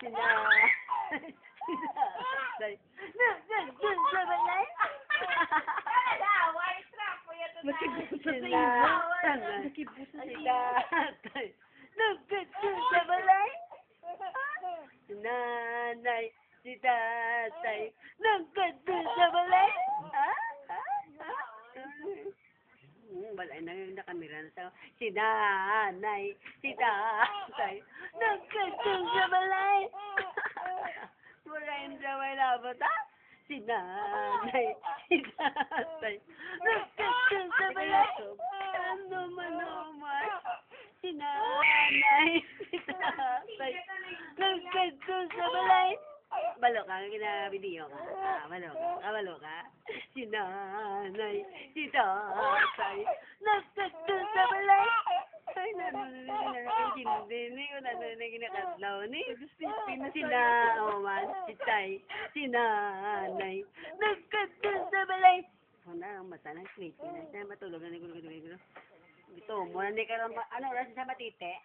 Sina. Sinasay. Nagkagdun sa balay. Nakibusa sa Sina. iyo. Nakibusa sa iyo. Sinasay. Nagkagdun sa balay. Nanay, si tatay, nagkagdun sa balay. Balay na yung nakamira na sa si nanay, si tatay, nagkagdun sa balay. Wala yung draway labot, ha? Si nanay, si tatay, nagkagdun sa balay. Ano man naman? Si nanay, si tatay, nagkagdun sa balay. Balo ka, kinabidiyo ka. Balo ka. Si nanay, si tatay, nagkagdun sa balay. Ay, kinakadlaw ni. Sina, man, si tay, si nanay, nagkagdun sa balay. Wala, ang mata na, sleepy na. Siya matulog na, gulo. Ito, muna hindi ka rin, ano oras sa matite?